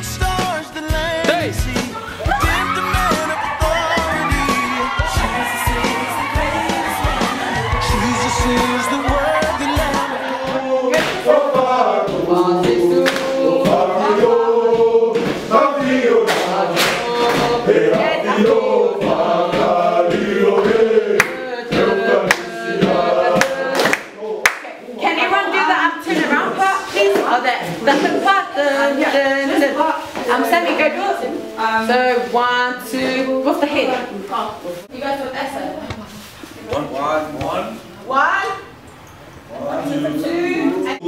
stars the land to see. Give the man of authority. Jesus is the worthy Lamb. Can everyone do the turn around part, please? Or the part, Sammy, go do it. So 1, 2, with the head. You guys with Essa. 1, 1, 2, and...